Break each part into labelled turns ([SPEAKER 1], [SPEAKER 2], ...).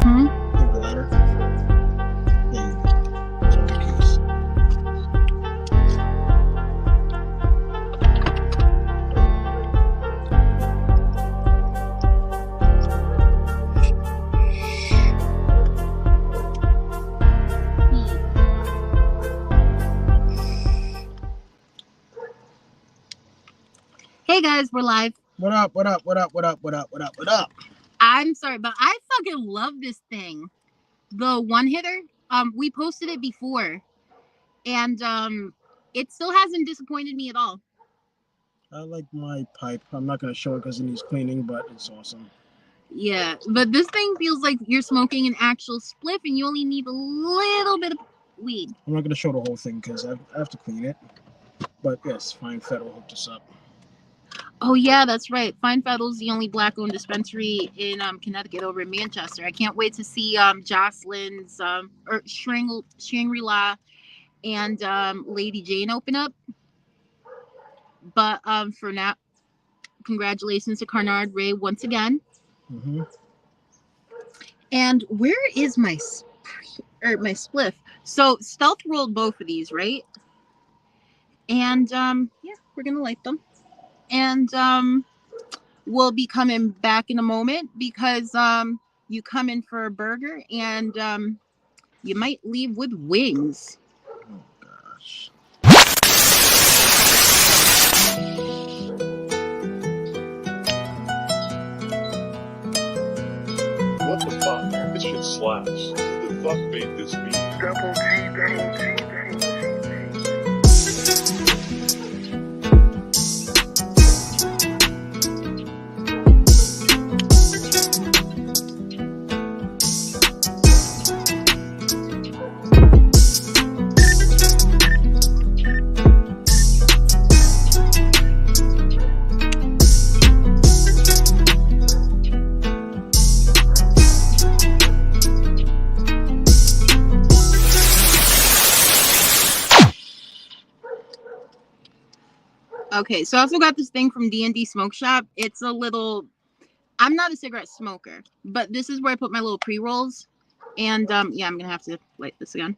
[SPEAKER 1] Give the letter. There you go. Sorry, keys.
[SPEAKER 2] Hey guys, we're live.
[SPEAKER 1] What up? What up? What up? What up? What up? What up? What up?
[SPEAKER 2] I'm sorry, but I fucking love this thing. The one hitter. We posted it before, and it still hasn't disappointed me at all.
[SPEAKER 1] I like my pipe. I'm not gonna show it because it needs cleaning, but it's awesome.
[SPEAKER 2] Yeah, but this thing feels like you're smoking an actual spliff, and you only need a little bit of weed.
[SPEAKER 1] I'm not gonna show the whole thing because I have to clean it. But yes, Fine Federal hooked us up.
[SPEAKER 2] Oh yeah, that's right. Fine Federal's the only black-owned dispensary in Connecticut, over in Manchester. I can't wait to see Jocelyn's or Shangri-La and Lady Jane open up. But for now, congratulations to Carnard Ray once again.
[SPEAKER 1] Mm-hmm.
[SPEAKER 2] And where is my spliff? So Stealth rolled both of these, right? And yeah, we're gonna light them. And we'll be coming back in a moment because you come in for a burger and you might leave with wings.
[SPEAKER 1] Oh gosh.
[SPEAKER 3] What the fuck? This shit slaps. Who the fuck made this beat?
[SPEAKER 4] Double G, double G, double G.
[SPEAKER 2] Okay, so I also got this thing from D&D Smoke Shop. It's a little... I'm not a cigarette smoker, but this is where I put my little pre-rolls. And yeah, I'm going to have to light this again.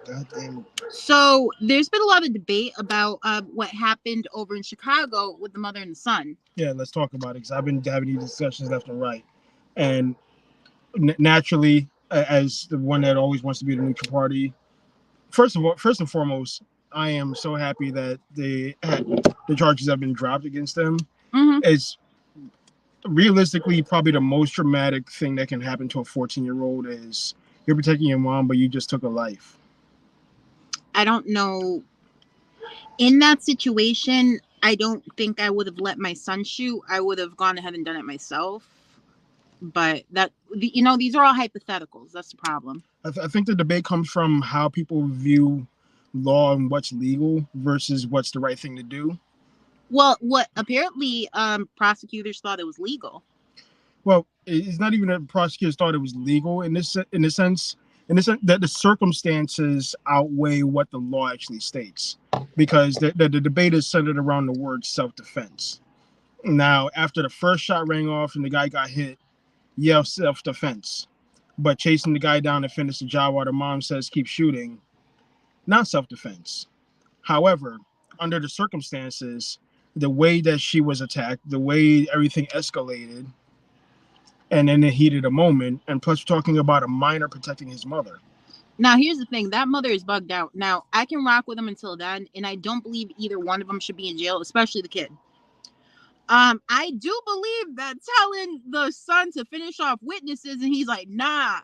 [SPEAKER 1] Goddamn.
[SPEAKER 2] So there's been a lot of debate about what happened over in Chicago with the mother and the son.
[SPEAKER 1] Yeah, let's talk about it because I've been having these discussions left and right. And naturally, as the one that always wants to be the neutral party, first and foremost, I am so happy that the charges have been dropped against them.
[SPEAKER 2] Mm-hmm.
[SPEAKER 1] It's realistically probably the most dramatic thing that can happen to a 14-year-old is you're protecting your mom, but you just took a life.
[SPEAKER 2] I don't know. In that situation, I don't think I would have let my son shoot. I would have gone ahead and done it myself. But that, you know, these are all hypotheticals. That's the problem.
[SPEAKER 1] I think the debate comes from how people view law and what's legal versus what's the right thing to do.
[SPEAKER 2] Well, what apparently prosecutors thought it was legal.
[SPEAKER 1] Well, it's not even that prosecutors thought it was legal in the sense that the circumstances outweigh what the law actually states, because the debate is centered around the word self-defense. Now, after the first shot rang off and the guy got hit, yeah, self-defense. But chasing the guy down to finish the job while the mom says keep shooting, not self-defense. However, under the circumstances, the way that she was attacked, the way everything escalated, and in the heat of the moment, and plus we're talking about a minor protecting his mother.
[SPEAKER 2] Now, here's the thing. That mother is bugged out. Now, I can rock with them until then, and I don't believe either one of them should be in jail, especially the kid. I do believe that telling the son to finish off witnesses, and he's like, nah.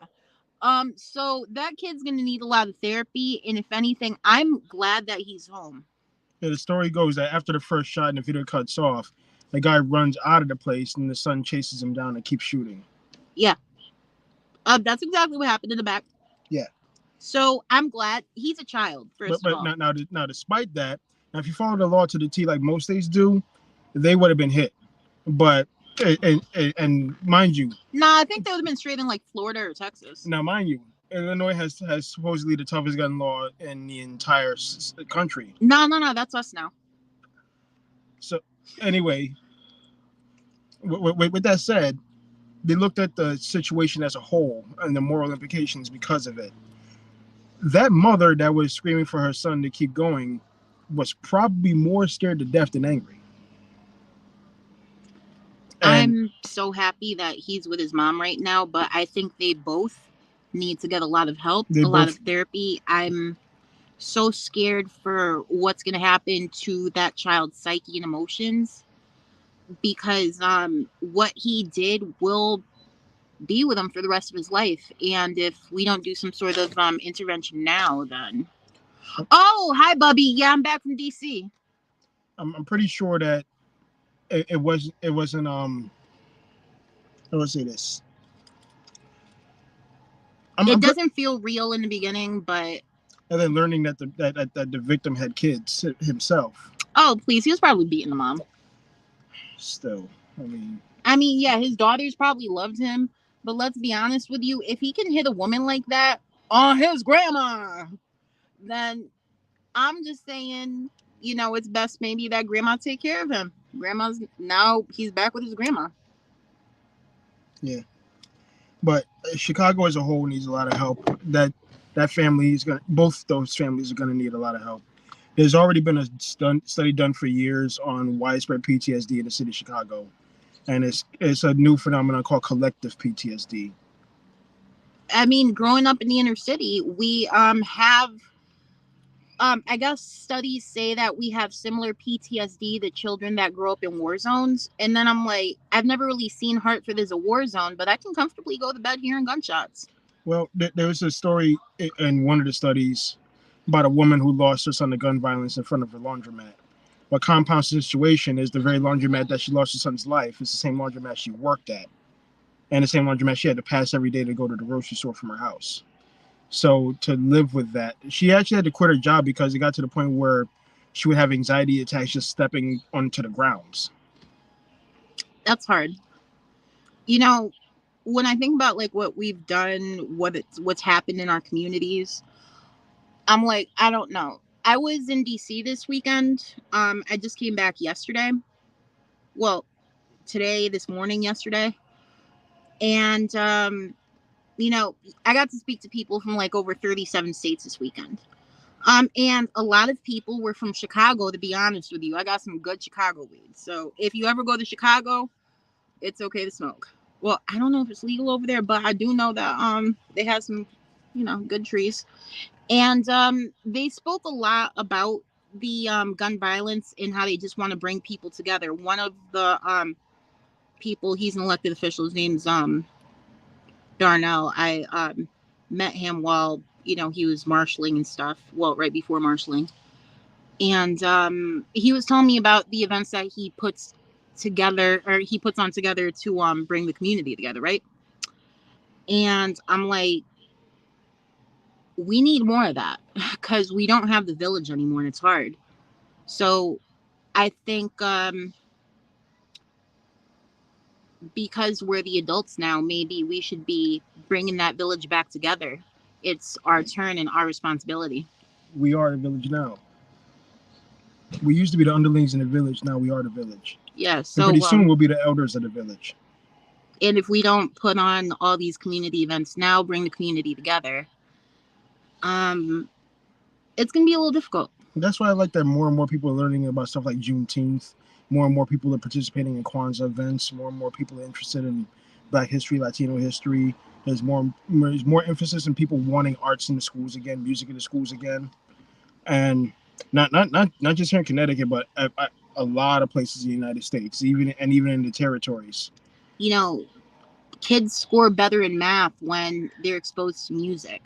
[SPEAKER 2] So that kid's going to need a lot of therapy, and if anything, I'm glad that he's home.
[SPEAKER 1] Yeah, the story goes that after the first shot and the video cuts off, the guy runs out of the place and the son chases him down and keeps shooting.
[SPEAKER 2] Yeah. That's exactly what happened in the back.
[SPEAKER 1] Yeah.
[SPEAKER 2] So I'm glad he's a child, first of all.
[SPEAKER 1] Now, despite that, now if you follow the law to the T like most states do, they would have been hit. But, and mind you.
[SPEAKER 2] Nah, I think they would have been straight in like Florida or Texas.
[SPEAKER 1] Now, mind you, Illinois has supposedly the toughest gun law in the entire country.
[SPEAKER 2] No, that's us now.
[SPEAKER 1] So, anyway, with that said, they looked at the situation as a whole and the moral implications because of it. That mother that was screaming for her son to keep going was probably more scared to death than angry. And
[SPEAKER 2] I'm so happy that he's with his mom right now, but I think they both need to get a lot of help,
[SPEAKER 1] They
[SPEAKER 2] a lot
[SPEAKER 1] both-
[SPEAKER 2] of therapy. I'm so scared for what's going to happen to that child's psyche and emotions because what he did will be with him for the rest of his life. And if we don't do some sort of intervention now, then. Oh, hi, Bubby. Yeah, I'm back from DC.
[SPEAKER 1] I'm pretty sure that it wasn't I want to say this.
[SPEAKER 2] It doesn't feel real in the beginning, but
[SPEAKER 1] and then learning that the victim had kids himself.
[SPEAKER 2] oh, please, he was probably beating the mom.
[SPEAKER 1] Still,
[SPEAKER 2] I mean, yeah, his daughters probably loved him, but let's be honest with you, if he can hit a woman like that on his grandma, then I'm just saying, you know, it's best maybe that grandma take care of him. Grandma's now he's back with his grandma.
[SPEAKER 1] Yeah, but Chicago as a whole needs a lot of help. That family is both those families are gonna need a lot of help. There's already been a study done for years on widespread PTSD in the city of Chicago, and it's a new phenomenon called collective PTSD.
[SPEAKER 2] I mean, growing up in the inner city, we have I guess studies say that we have similar PTSD to children that grow up in war zones. And then I'm like, I've never really seen Hartford as a war zone, but I can comfortably go to bed hearing gunshots.
[SPEAKER 1] Well, there was a story in one of the studies about a woman who lost her son to gun violence in front of her laundromat. What compounds the situation is the very laundromat that she lost her son's life is the same laundromat she worked at, and the same laundromat she had to pass every day to go to the grocery store from her house. So to live with that, she actually had to quit her job because it got to the point where she would have anxiety attacks just stepping onto the grounds.
[SPEAKER 2] That's hard. You know, when I think about like what we've done, what's happened in our communities, I'm like, I don't know. I was in DC this weekend. I just came back yesterday. Well, today, this morning, yesterday. And you know, I got to speak to people from like over 37 states this weekend. And a lot of people were from Chicago, to be honest with you. I got some good Chicago weed. So if you ever go to Chicago, it's okay to smoke. Well, I don't know if it's legal over there, but I do know that they have some, you know, good trees. And they spoke a lot about the gun violence and how they just want to bring people together. One of the people, he's an elected official, his name's Darnell. I met him while, you know, he was marshaling and stuff. Well, right before marshaling. And he was telling me about the events that he puts on together to bring the community together, right? And I'm like, we need more of that because we don't have the village anymore and it's hard. So I think because we're the adults now, maybe we should be bringing that village back together. It's our turn and our responsibility.
[SPEAKER 1] We are the village now. We used to be the underlings in the village. Now we are the village.
[SPEAKER 2] Yeah.
[SPEAKER 1] And
[SPEAKER 2] So
[SPEAKER 1] pretty soon we'll be the elders of the village.
[SPEAKER 2] and if we don't put on all these community events now, bring the community together, it's gonna be a little difficult.
[SPEAKER 1] That's why I like that more and more people are learning about stuff like Juneteenth. More and more people are participating in Kwanzaa events. More and more people are interested in Black history, Latino history. There's more emphasis in people wanting arts in the schools again, music in the schools again, and not just here in Connecticut, but a lot of places in the United States, even in the territories.
[SPEAKER 2] You know, kids score better in math when they're exposed to music.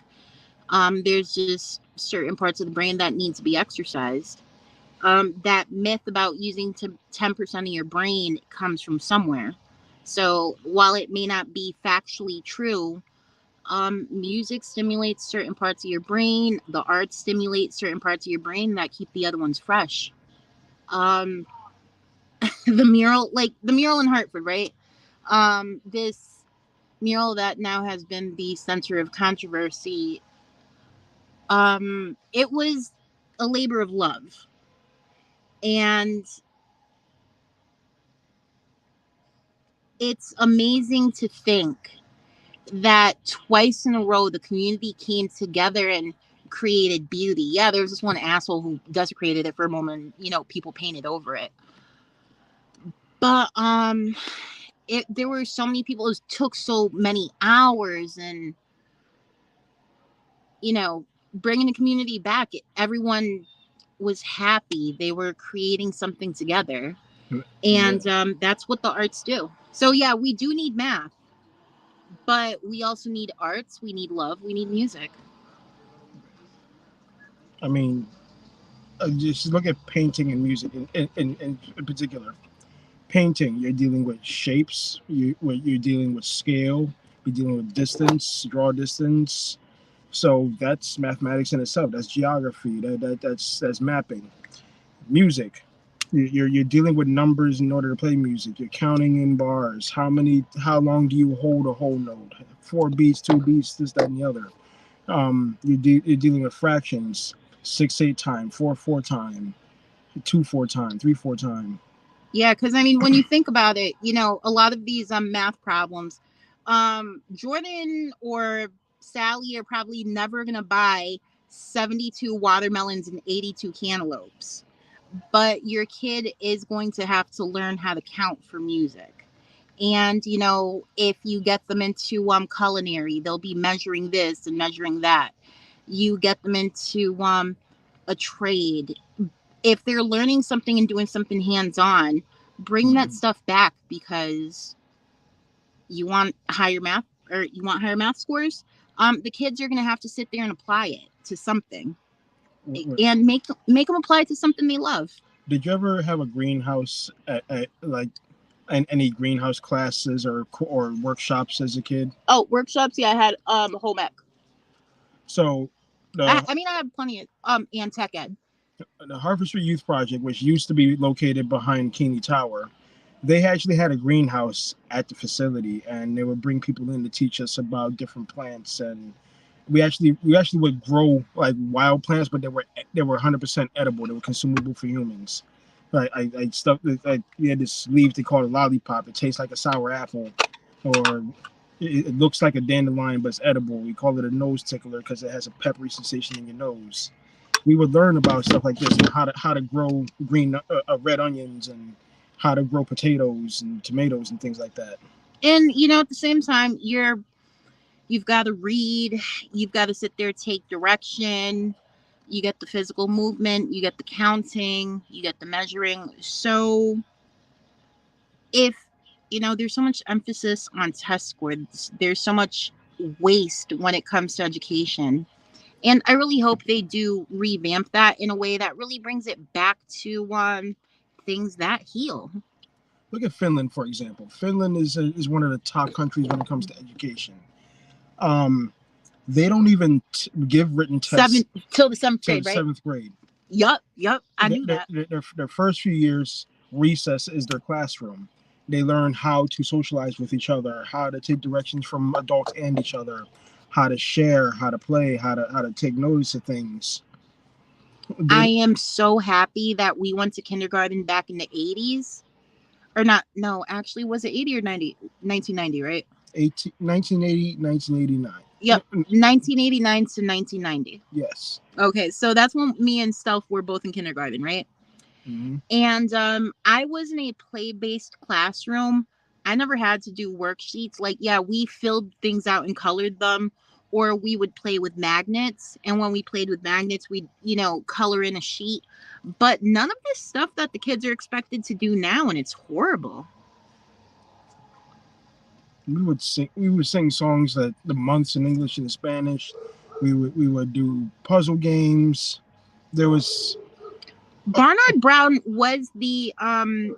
[SPEAKER 2] There's just certain parts of the brain that need to be exercised. That myth about using 10% of your brain comes from somewhere. So while it may not be factually true, music stimulates certain parts of your brain. The arts stimulate certain parts of your brain that keep the other ones fresh. The mural in Hartford, right? This mural that now has been the center of controversy. It was a labor of love. And it's amazing to think that twice in a row the community came together and created beauty. Yeah, there's this one asshole who desecrated it for a moment. You know, people painted over it. But there were so many people. It took so many hours, and you know, bringing the community back. Everyone was happy. They were creating something together, and that's what the arts do. So yeah, we do need math, but we also need arts. We need love. We need music.
[SPEAKER 1] I mean, just look at painting and music in particular. Painting, you're dealing with shapes, you're dealing with scale, you're dealing with distance, draw distance. So that's mathematics in itself. That's geography. That's mapping. Music, you're dealing with numbers in order to play music. You're counting in bars. How long do you hold a whole note? 4 beats, 2 beats, this, that, and the other. You're dealing with fractions. 6/8 time, 4/4 time, 2/4 time, 3/4 time.
[SPEAKER 2] Yeah, because I mean, when you think about it, you know, a lot of these math problems, Jordan or Sally are probably never gonna buy 72 watermelons and 82 cantaloupes, but your kid is going to have to learn how to count for music. And you know, if you get them into culinary, they'll be measuring this and measuring that. You get them into a trade. If they're learning something and doing something hands-on, bring that stuff back, because you want higher math scores. The kids are going to have to sit there and apply it to something, and make them apply it to something they love.
[SPEAKER 1] Did you ever have a greenhouse at like any greenhouse classes or workshops as a kid?
[SPEAKER 2] Oh, workshops. Yeah, I had home ec.
[SPEAKER 1] So
[SPEAKER 2] I have plenty of and tech ed.
[SPEAKER 1] The Harvard Street Youth Project, which used to be located behind Keeney Tower, they actually had a greenhouse at the facility, and they would bring people in to teach us about different plants. And we actually would grow like wild plants, but they were 100% edible. They were consumable for humans. We had this leaf they called a lollipop. It tastes like a sour apple, or it looks like a dandelion, but it's edible. We call it a nose tickler because it has a peppery sensation in your nose. We would learn about stuff like this, and how to grow red onions, and how to grow potatoes and tomatoes and things like that.
[SPEAKER 2] And you know, at the same time, you've got to read, you've got to sit there, take direction. You get the physical movement, you get the counting, you get the measuring. So if you know, there's so much emphasis on test scores, there's so much waste when it comes to education. And I really hope they do revamp that in a way that really brings it back to things that heal.
[SPEAKER 1] Look at Finland, for example. Finland is one of the top countries when it comes to education. They don't even give written tests
[SPEAKER 2] till the 7th grade, right?
[SPEAKER 1] 7th grade.
[SPEAKER 2] Yup. I knew that.
[SPEAKER 1] Their first few years, recess is their classroom. They learn how to socialize with each other, how to take directions from adults and each other, how to share, how to play, how to take notice of things.
[SPEAKER 2] I am so happy that we went to kindergarten back in the 80s. Or not, no, actually, was it 80 or 90? 1990, right?
[SPEAKER 1] 1980, 1989.
[SPEAKER 2] Yep, 1989 to 1990.
[SPEAKER 1] Yes.
[SPEAKER 2] Okay, so that's when me and Stealth were both in kindergarten, right?
[SPEAKER 1] Mm-hmm.
[SPEAKER 2] And I was in a play-based classroom. I never had to do worksheets. Like, yeah, we filled things out and colored them, or we would play with magnets. And when we played with magnets, we'd, color in a sheet. But none of this stuff that the kids are expected to do now, and it's horrible.
[SPEAKER 1] We would sing songs that the months in English and Spanish. We would do puzzle games. There was
[SPEAKER 2] Barnard Brown was the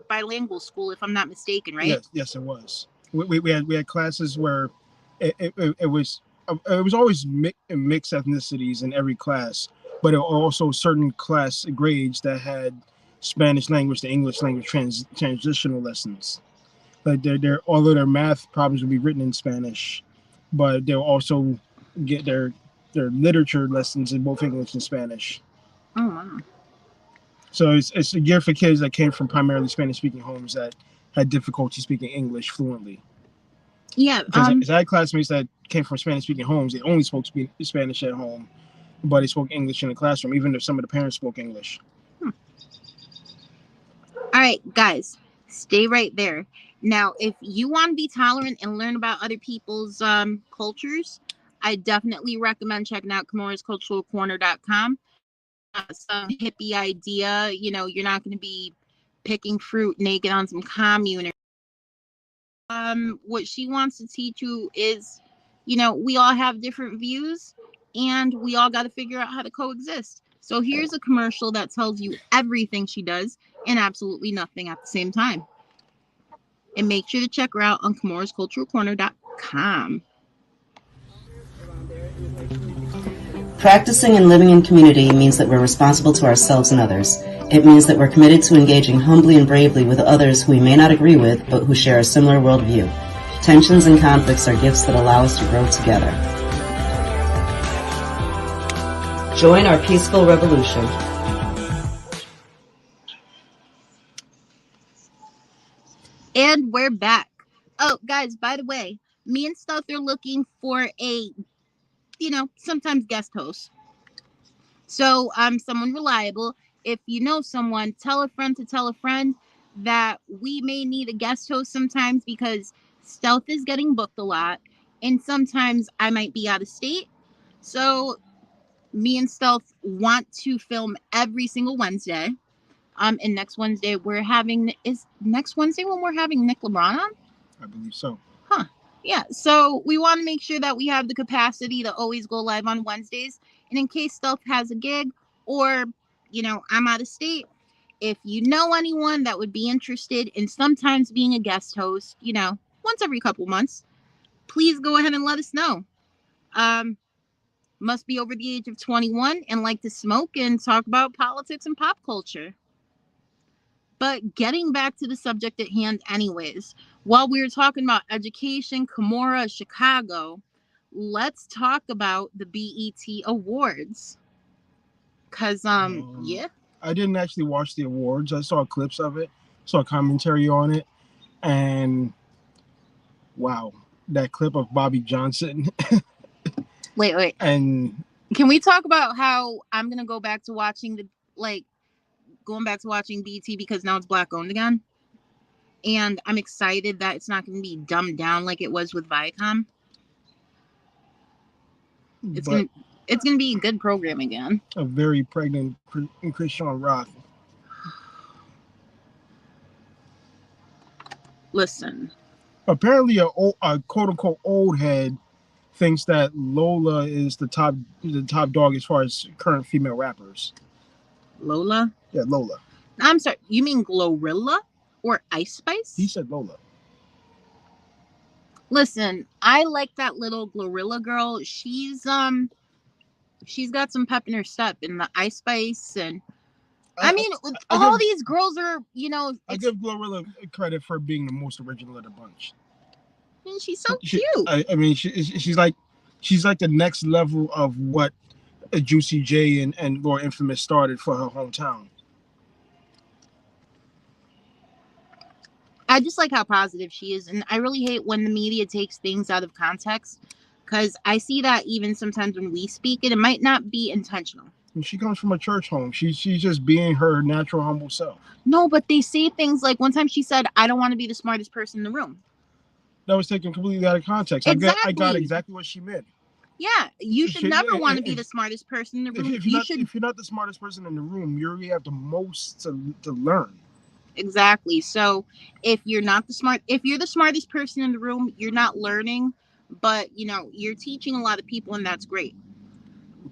[SPEAKER 2] bilingual school, if I'm not mistaken, right?
[SPEAKER 1] Yes, it was. We had classes where it was always mixed ethnicities in every class, but it also certain class grades that had Spanish language to English language transitional lessons. Like all of their math problems would be written in Spanish, but they'll also get their literature lessons in both English and Spanish.
[SPEAKER 2] Oh wow!
[SPEAKER 1] So it's a gear for kids that came from primarily Spanish-speaking homes that had difficulty speaking English fluently.
[SPEAKER 2] Yeah.
[SPEAKER 1] Because I had classmates that came from Spanish-speaking homes. They only spoke Spanish at home, but they spoke English in the classroom, even if some of the parents spoke English.
[SPEAKER 2] All right, guys, stay right there. Now, if you want to be tolerant and learn about other people's cultures, I definitely recommend checking out Kimura'sCulturalCorner.com. Some hippie idea, you know, you're not going to be picking fruit naked on some commune. What she wants to teach you is, you know, we all have different views and we all got to figure out how to coexist. So here's a commercial that tells you everything she does and absolutely nothing at the same time. And make sure to check her out on Kimura'sCulturalCorner.com.
[SPEAKER 5] Practicing and living in community means that we're responsible to ourselves and others. It means that we're committed to engaging humbly and bravely with others who we may not agree with, but who share a similar worldview. Tensions and conflicts are gifts that allow us to grow together. Join our peaceful revolution.
[SPEAKER 2] And we're back. Oh, guys, by the way, me and Stealth are looking for a, you know, sometimes guest host. So someone reliable. If you know someone, tell a friend to tell a friend that we may need a guest host sometimes because Stealth is getting booked a lot. And sometimes I might be out of state. So me and Stealth want to film every single Wednesday. And next Wednesday is next Wednesday when we're having Nick LeBron on?
[SPEAKER 1] I believe so.
[SPEAKER 2] Huh. Yeah. So we want to make sure that we have the capacity to always go live on Wednesdays. And in case Stealth has a gig or, you know, I'm out of state, if you know anyone that would be interested in sometimes being a guest host, you know, once every couple months, please go ahead and let us know. Must be over the age of 21 and like to smoke and talk about politics and pop culture. But getting back to the subject at hand anyways, while we were talking about education, Kimura, Chicago, let's talk about the BET Awards. Because, yeah.
[SPEAKER 1] I didn't actually watch the awards. I saw clips of it, saw commentary on it, and wow, that clip of Bobby Johnson.
[SPEAKER 2] Wait.
[SPEAKER 1] And
[SPEAKER 2] can we talk about how I'm going to go back to watching going back to watching BET because now it's black owned again. And I'm excited that it's not going to be dumbed down like it was with Viacom. It's going to be a good program again.
[SPEAKER 1] A very pregnant Krishan Rock.
[SPEAKER 2] Listen.
[SPEAKER 1] Apparently a quote unquote old head thinks that Lola is the top dog as far as current female rappers.
[SPEAKER 2] Lola?
[SPEAKER 1] Yeah, Lola.
[SPEAKER 2] I'm sorry. You mean Glorilla or Ice Spice?
[SPEAKER 1] He said Lola.
[SPEAKER 2] Listen, I like that little Glorilla girl. She's got some pep in her step in the Ice Spice, and I mean, all these girls are, you know.
[SPEAKER 1] I give Glorilla credit for being the most original of the bunch.
[SPEAKER 2] And she's so cute.
[SPEAKER 1] I mean, she's like the next level of what Juicy J and Laura Infamous started for her hometown.
[SPEAKER 2] I just like how positive she is, and I really hate when the media takes things out of context, because I see that even sometimes when we speak it might not be intentional.
[SPEAKER 1] And she comes from a church home. She's just being her natural, humble self.
[SPEAKER 2] No, but they say things like one time she said, "I don't want to be the smartest person in the room."
[SPEAKER 1] That was taken completely out of context.
[SPEAKER 2] Exactly.
[SPEAKER 1] I got exactly what she meant.
[SPEAKER 2] Yeah, you should never want to be the smartest person in the room.
[SPEAKER 1] If you're not the smartest person in the room, you already have the most to learn.
[SPEAKER 2] Exactly. So if you're the smartest person in the room, you're not learning, but you know, you're teaching a lot of people, and that's great.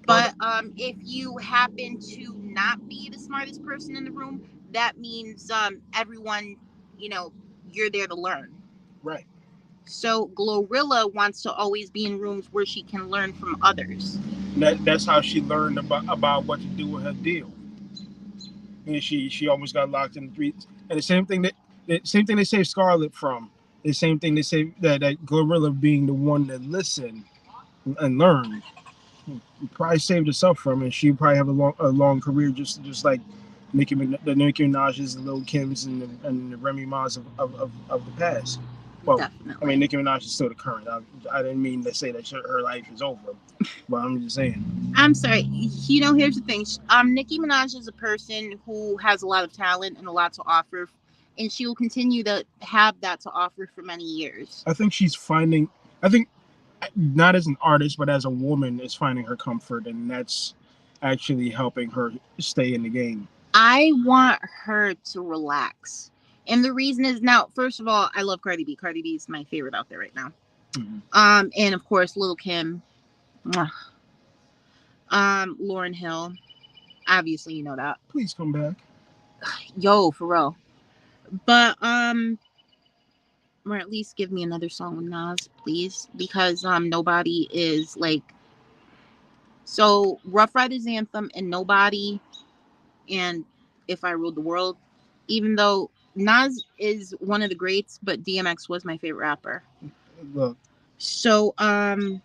[SPEAKER 2] But if you happen to not be the smartest person in the room, that means everyone, you know, you're there to learn.
[SPEAKER 1] Right.
[SPEAKER 2] So Glorilla wants to always be in rooms where she can learn from others.
[SPEAKER 1] That's how she learned about what to do with her deal. And she almost got locked in the streets. And the same thing they saved Scarlett from. The same thing they say that Glorilla being the one that listened and learned. Probably saved herself from it. She probably have a long career just like The Nicki Minaj's, the Lil Kims, and the Remy Ma's of the past. Well,
[SPEAKER 2] Definitely.
[SPEAKER 1] I mean, Nicki Minaj is still the current. I didn't mean to say that her life is over, but I'm just saying.
[SPEAKER 2] I'm sorry. Here's the thing. Nicki Minaj is a person who has a lot of talent and a lot to offer, and she will continue to have that to offer for many years.
[SPEAKER 1] I think she's finding. I think not as an artist, but as a woman, is finding her comfort, and that's actually helping her stay in the game.
[SPEAKER 2] I want her to relax. And the reason is, now, first of all, I love Cardi B. Cardi B is my favorite out there right now.
[SPEAKER 1] Mm-hmm.
[SPEAKER 2] And of course, Lil Kim. Lauryn Hill. Obviously, you know that.
[SPEAKER 1] Please come back.
[SPEAKER 2] Yo, for real. But or at least give me another song with Nas, please. Because nobody is like, so Rough Riders Anthem and Nobody and If I Ruled the World, even though Nas is one of the greats, but DMX was my favorite rapper.
[SPEAKER 1] Look,
[SPEAKER 2] so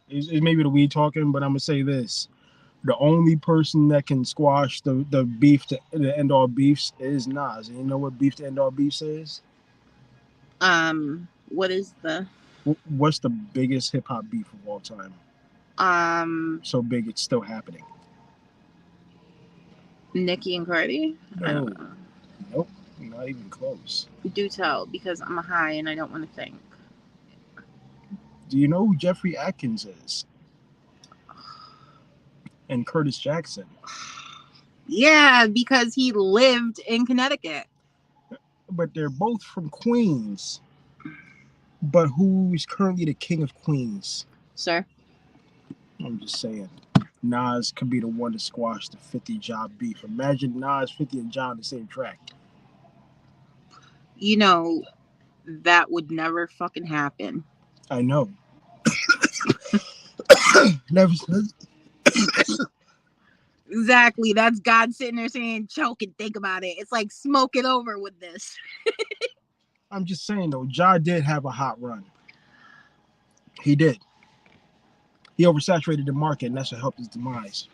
[SPEAKER 1] it's maybe the weed talking, but I'm gonna say this: the only person that can squash the beef to the end all beefs is Nas. And you know what beef to end all beefs is?
[SPEAKER 2] What is
[SPEAKER 1] what's the biggest hip hop beef of all time?
[SPEAKER 2] So
[SPEAKER 1] big it's still happening.
[SPEAKER 2] Nicki and Cardi?
[SPEAKER 1] No.
[SPEAKER 2] I don't know.
[SPEAKER 1] Nope, not even close.
[SPEAKER 2] Do tell, because I'm high and I don't want to think.
[SPEAKER 1] Do you know who Jeffrey Atkins is? And Curtis Jackson.
[SPEAKER 2] Yeah, because he lived in Connecticut.
[SPEAKER 1] But they're both from Queens. But who's currently the king of Queens?
[SPEAKER 2] Sir?
[SPEAKER 1] I'm just saying. Nas could be the one to squash the 50 job beef. Imagine Nas, 50, and John on the same track.
[SPEAKER 2] You know, that would never fucking happen.
[SPEAKER 1] I know. Never.
[SPEAKER 2] Exactly. That's God sitting there saying, choke and think about it. It's like, smoke it over with this.
[SPEAKER 1] I'm just saying, though, Ja did have a hot run. He did. He oversaturated the market, and that's what helped his demise.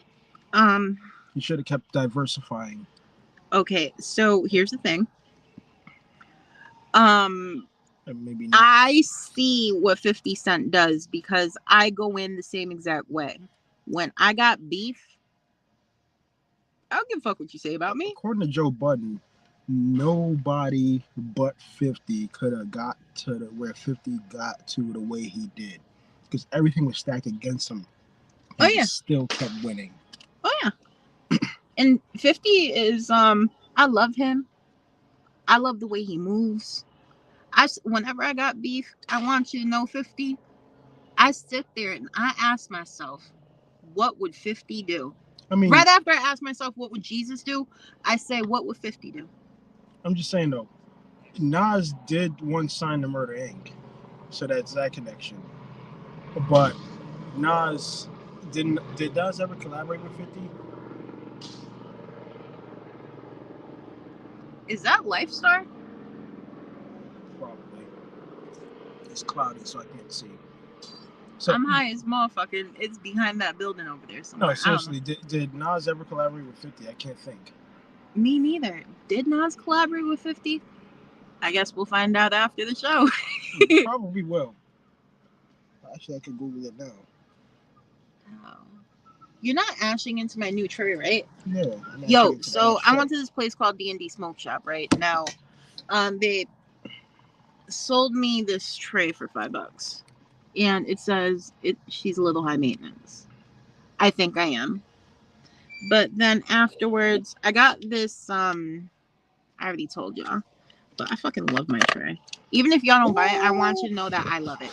[SPEAKER 1] He should have kept diversifying.
[SPEAKER 2] Okay, so here's the thing.
[SPEAKER 1] Maybe not.
[SPEAKER 2] I see what 50 Cent does because I go in the same exact way. When I got beef, I don't give a fuck what you say about me.
[SPEAKER 1] According to Joe Budden, nobody but 50 could have got to where 50 got to the way he did. Because everything was stacked against him. He still kept winning.
[SPEAKER 2] Oh, yeah. And 50 is, I love him. I love the way he moves. Whenever I got beef, I want you to know 50. I sit there and I ask myself, what would 50 do?
[SPEAKER 1] I mean,
[SPEAKER 2] right after I ask myself, what would Jesus do? I say, what would 50 do?
[SPEAKER 1] I'm just saying, though, Nas did once sign to Murder Inc. So that's that connection. But Nas, did Nas ever collaborate with 50?
[SPEAKER 2] Is that Lifestar?
[SPEAKER 1] Probably. It's cloudy, so I can't see. So,
[SPEAKER 2] I'm high as motherfucking. It's behind that building over there somewhere.
[SPEAKER 1] No, seriously, did Nas ever collaborate with 50? I can't think.
[SPEAKER 2] Me neither. Did Nas collaborate with 50? I guess we'll find out after the show.
[SPEAKER 1] Probably will. Actually, I could Google it now.
[SPEAKER 2] Oh. You're not ashing into my new tray, right?
[SPEAKER 1] No.
[SPEAKER 2] Yo, so I went to this place called D&D Smoke Shop, right? Now, they sold me this tray for $5. And it says she's a little high maintenance. I think I am. But then afterwards, I got this, I already told y'all, but I fucking love my tray. Even if y'all don't buy it, I want you to know that I love it.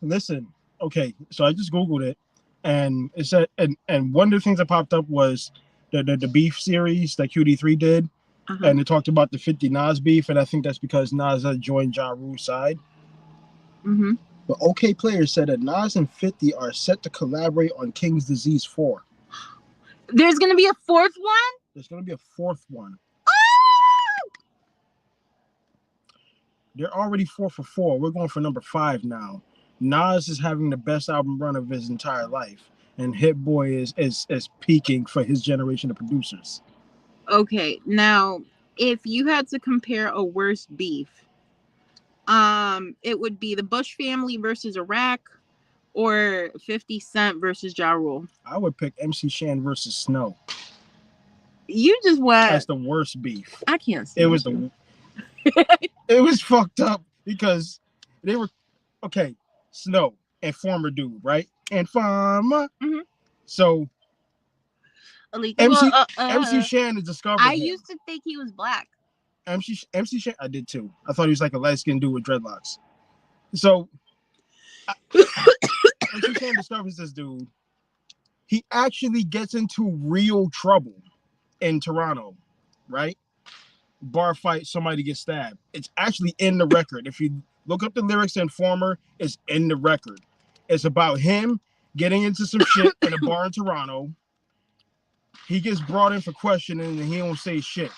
[SPEAKER 1] Listen, okay, so I just Googled it, and it said, and one of the things that popped up was the beef series that QD3 did, and it talked about the 50 Nas beef, and I think that's because Nas had joined Ja Rule's side.
[SPEAKER 2] Mm-hmm.
[SPEAKER 1] But OK Player said that Nas and 50 are set to collaborate on King's Disease 4.
[SPEAKER 2] There's going to be a fourth one?
[SPEAKER 1] There's going to be a fourth one.
[SPEAKER 2] Oh!
[SPEAKER 1] They're already 4 for 4. We're going for number 5 now. Nas is having the best album run of his entire life. And Hit Boy is peaking for his generation of producers.
[SPEAKER 2] Okay, now if you had to compare a worse beef, it would be the Bush family versus Iraq or 50 Cent versus Ja Rule.
[SPEAKER 1] I would pick MC Shan versus Snow.
[SPEAKER 2] You just went.
[SPEAKER 1] That's the worst beef.
[SPEAKER 2] I can't see
[SPEAKER 1] It was
[SPEAKER 2] you.
[SPEAKER 1] it was fucked up because they were okay. Snow and former dude, right? And farmer.
[SPEAKER 2] Mhm.
[SPEAKER 1] So
[SPEAKER 2] Like,
[SPEAKER 1] MC
[SPEAKER 2] well,
[SPEAKER 1] MC Shan is discovered.
[SPEAKER 2] I
[SPEAKER 1] him.
[SPEAKER 2] used to think he was black.
[SPEAKER 1] MC Shan, I did too. I thought he was like a light skinned dude with dreadlocks. So MC Shan discovers this dude. He actually gets into real trouble in Toronto, right? Bar fight, somebody gets stabbed. It's actually in the record. If you look up the lyrics in Former, it's in the record. It's about him getting into some shit in a bar in Toronto. He gets brought in for questioning and he don't say shit.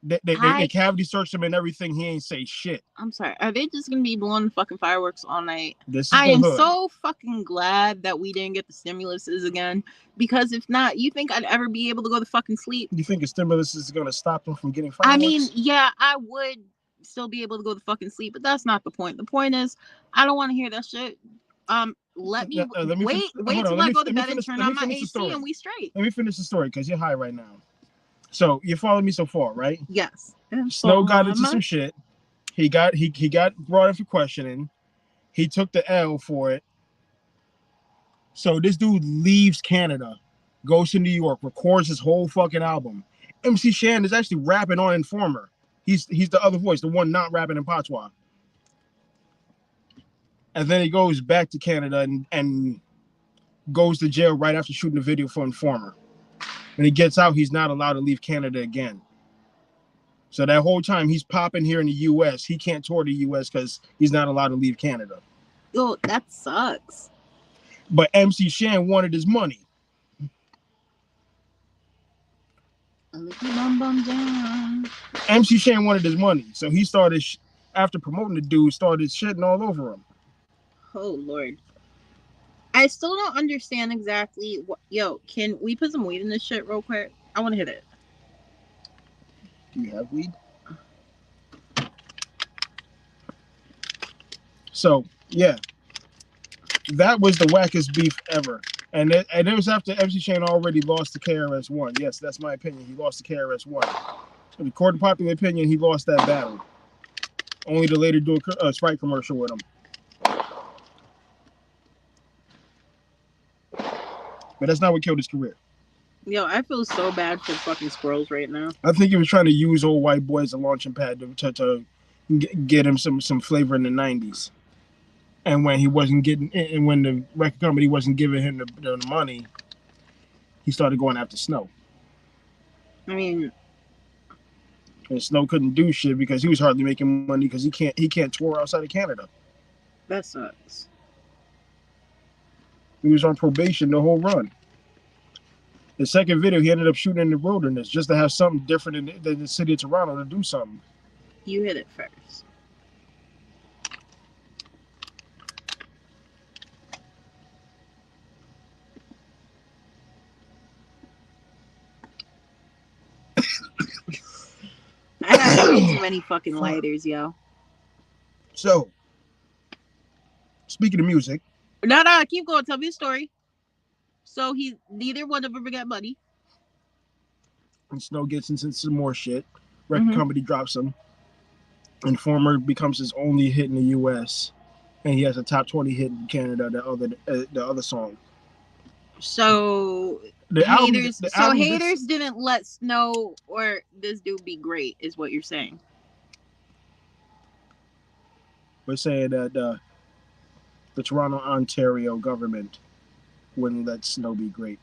[SPEAKER 1] They cavity searched him and everything. He ain't say shit.
[SPEAKER 2] I'm sorry. Are they just gonna be blowing fucking fireworks all night?
[SPEAKER 1] This is
[SPEAKER 2] I
[SPEAKER 1] the
[SPEAKER 2] am
[SPEAKER 1] hood.
[SPEAKER 2] so fucking glad that we didn't get the stimuluses again. Because if not, you think I'd ever be able to go to fucking sleep?
[SPEAKER 1] You think a stimulus is gonna stop them from getting fireworks?
[SPEAKER 2] I mean, yeah, I would still be able to go to fucking sleep, but that's not the point. The point is, I don't want to hear that shit. Let me wait till I go to bed and turn on my AC and we straight.
[SPEAKER 1] Let me finish the story because you're high right now. So you follow me so far, right?
[SPEAKER 2] Yes.
[SPEAKER 1] Snow got into some shit. He got brought in for questioning. He took the L for it. So this dude leaves Canada, goes to New York, records his whole fucking album. MC Shan is actually rapping on Informer. He's the other voice, the one not rapping in patois. And then he goes back to Canada and goes to jail right after shooting the video for Informer. When he gets out, he's not allowed to leave Canada again. So that whole time he's popping here in the U.S., he can't tour the U.S. because he's not allowed to leave Canada.
[SPEAKER 2] Yo, that sucks.
[SPEAKER 1] But MC Shan wanted his money. MC Shan wanted his money, so he started, after promoting the dude, started shitting all over him.
[SPEAKER 2] Oh, Lord. I still don't understand exactly what. Yo, can we put some weed in this shit real quick? I want to hit it.
[SPEAKER 1] Do you have weed? So, yeah. That was the wackest beef ever. And it was after MC Shan already lost to KRS-One. Yes, that's my opinion. He lost to KRS-One. According to popular opinion, he lost that battle. Only to later do a Sprite commercial with him. But that's not what killed his career.
[SPEAKER 2] Yo, I feel so bad for fucking squirrels right now.
[SPEAKER 1] I think he was trying to use Old White Boy as a launching pad to get him some flavor in the 90s. And when he wasn't getting, and when the record company wasn't giving him the money, he started going after Snow.
[SPEAKER 2] I mean,
[SPEAKER 1] and Snow couldn't do shit because he was hardly making money because he can't tour outside of Canada.
[SPEAKER 2] That sucks.
[SPEAKER 1] He was on probation the whole run. The second video, he ended up shooting in the wilderness just to have something different than the city of Toronto to do something.
[SPEAKER 2] You hit it first. I have way too many fucking lighters, yo.
[SPEAKER 1] So, speaking of music.
[SPEAKER 2] No, keep going. Tell me a story. So neither one of them got money.
[SPEAKER 1] And Snow gets into some more shit. Record company drops him. Informer becomes his only hit in the U.S. And he has a top 20 hit in Canada, the other song.
[SPEAKER 2] So haters didn't let Snow or this dude be great, is what you're saying.
[SPEAKER 1] We're saying that the Toronto, Ontario government wouldn't let Snow be great.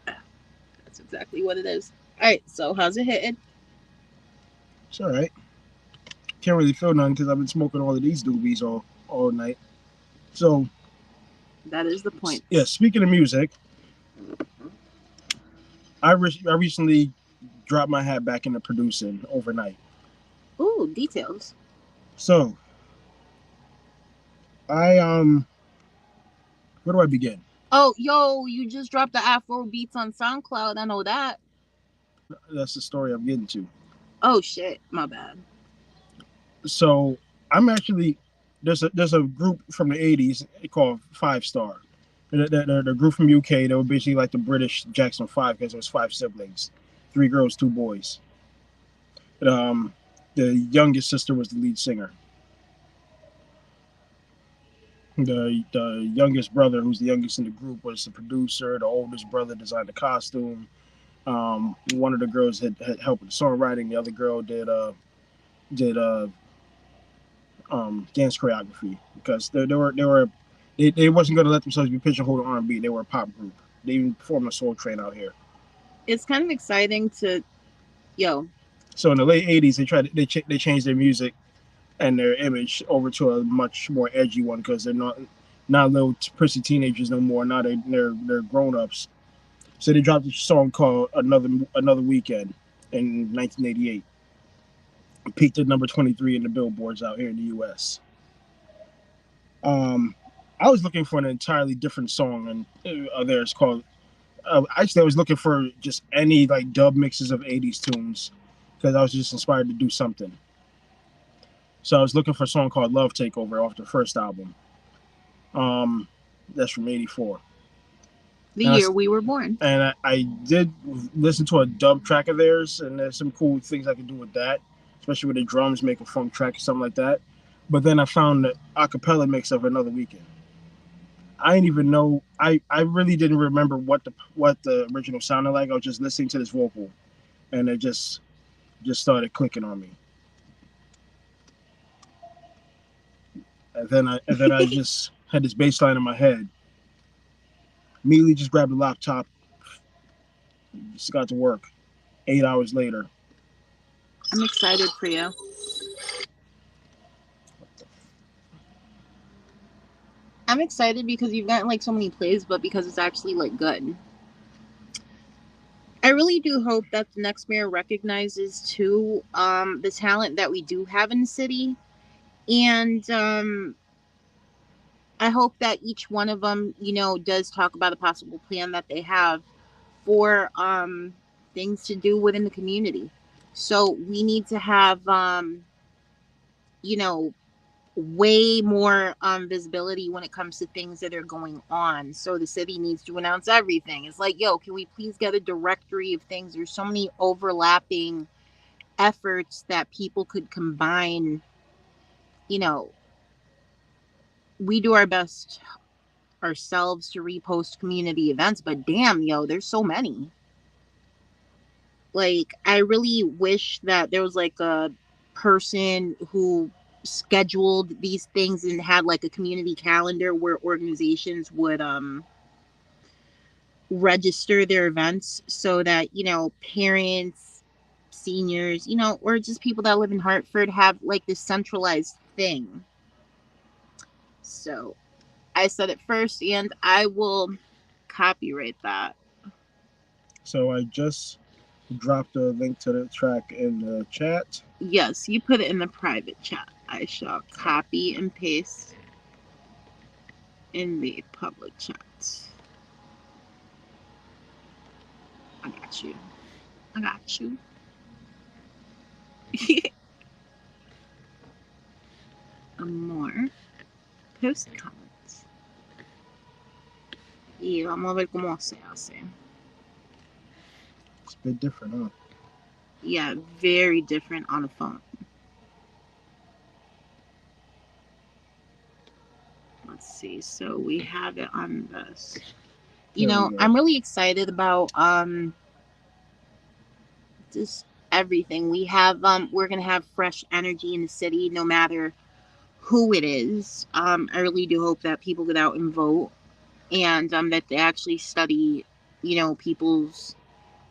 [SPEAKER 2] That's exactly what it is. All right, so how's it hitting?
[SPEAKER 1] It's all right. Can't really feel none because I've been smoking all of these doobies all night. So
[SPEAKER 2] that is the point.
[SPEAKER 1] Yeah, speaking of music, I recently dropped my hat back into producing overnight.
[SPEAKER 2] Ooh, details.
[SPEAKER 1] So, where do I begin?
[SPEAKER 2] Oh, yo, you just dropped the Afro beats on SoundCloud. I know that.
[SPEAKER 1] That's the story I'm getting to.
[SPEAKER 2] Oh shit, my bad.
[SPEAKER 1] So I'm actually there's a group from the '80s called Five Star. The group from UK. They were basically like the British Jackson 5 because there was 5 siblings, 3 girls, 2 boys. Um, the youngest sister was the lead singer. The youngest brother, who's the youngest in the group, was the producer. The oldest brother designed the costume. One of the girls had helped with the songwriting. The other girl did dance choreography because they wasn't going to let themselves be pigeonholed to R&B. They were a pop group. They even performed a Soul Train out here.
[SPEAKER 2] It's kind of exciting to, yo.
[SPEAKER 1] So in the late '80s, they changed their music and their image over to a much more edgy one because they're not little prissy teenagers no more. Now they're grown ups. So they dropped a song called Another Weekend in 1988. It peaked at number 23 in the billboards out here in the U.S. I was looking for an entirely different song, and theirs called. Actually, I was looking for just any like dub mixes of '80s tunes because I was just inspired to do something. So I was looking for a song called "Love Takeover" off the first album. That's from '84.
[SPEAKER 2] The year we were born.
[SPEAKER 1] And I did listen to a dub track of theirs, and there's some cool things I could do with that, especially with the drums, make a funk track or something like that. But then I found the acapella mix of Another Weekend. I didn't even know. I really didn't remember what the original sounded like. I was just listening to this vocal, and it just started clicking on me. And then I just had this bass line in my head. Immediately just grabbed the laptop, just got to work. 8 hours later.
[SPEAKER 2] I'm excited for you. I'm excited because you've gotten like so many plays, but because it's actually like good. I really do hope that the next mayor recognizes too the talent that we do have in the city, and I hope that each one of them, does talk about a possible plan that they have for things to do within the community. So we need to have you know way more visibility when it comes to things that are going on. So the city needs to announce everything. It's like, yo, can we please get a directory of things? There's so many overlapping efforts that people could combine. We do our best ourselves to repost community events, but damn, yo, there's so many. Like, I really wish that there was like a person who scheduled these things and had like a community calendar where organizations would register their events so that parents, seniors, or just people that live in Hartford have like this centralized thing. So I said it first, and I will copyright that.
[SPEAKER 1] So I just dropped a link to the track in the chat.
[SPEAKER 2] Yes, you put it in the private chat. I shall copy and paste in the public chat. I got you. I got you. More post comments. Y vamos a ver cómo se hace.
[SPEAKER 1] It's a bit different, huh?
[SPEAKER 2] Yeah, very different on a phone. Let's see. So we have it on this. I'm really excited about just everything. We're gonna have fresh energy in the city no matter who it is. I really do hope that people get out and vote, and that they actually study people's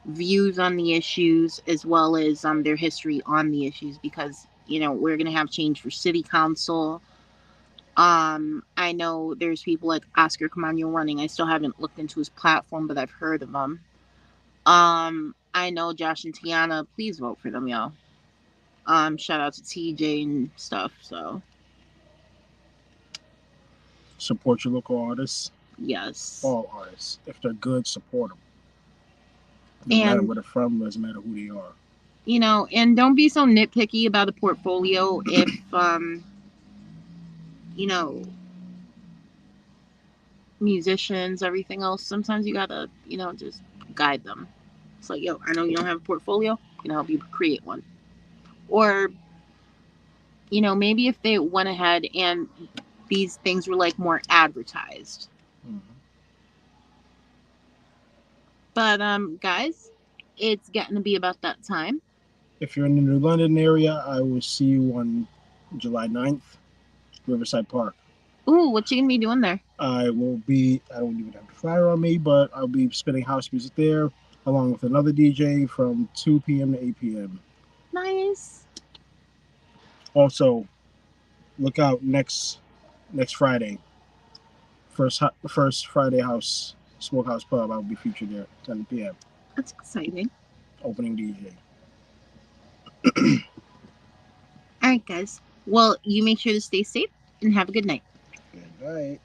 [SPEAKER 2] views on the issues as well as their history on the issues, because we're gonna have change for city council. I know there's people like Oscar Camaño running. I still haven't looked into his platform, but I've heard of him. I know Josh and Tiana. Please vote for them, y'all. Shout out to TJ and stuff. So
[SPEAKER 1] support your local artists.
[SPEAKER 2] Yes.
[SPEAKER 1] All artists, if they're good, support them. No matter
[SPEAKER 2] And
[SPEAKER 1] where they're from, doesn't matter who they are.
[SPEAKER 2] you know, and don't be so nitpicky about a portfolio if you know, musicians, everything else, sometimes you gotta, you know, just guide them. It's like, yo, I know you don't have a portfolio, can I help you create one? Or, you know, maybe if they went ahead and these things were like more advertised.
[SPEAKER 1] Mhm.
[SPEAKER 2] But guys, it's getting to be about that time.
[SPEAKER 1] If you're in the New London area, I will see you on July 9th, Riverside Park.
[SPEAKER 2] Ooh, what you gonna be doing there?
[SPEAKER 1] I don't even have the flyer on me, but I'll be spinning house music there along with another DJ from 2 p.m. to 8 p.m.
[SPEAKER 2] Nice.
[SPEAKER 1] Also, look out next Friday. First Friday House Smokehouse Pub. I'll be featured there 10 p.m.
[SPEAKER 2] That's exciting.
[SPEAKER 1] Opening DJ.
[SPEAKER 2] All right, guys. Well, you make sure to stay safe and have a good night.
[SPEAKER 1] Good night.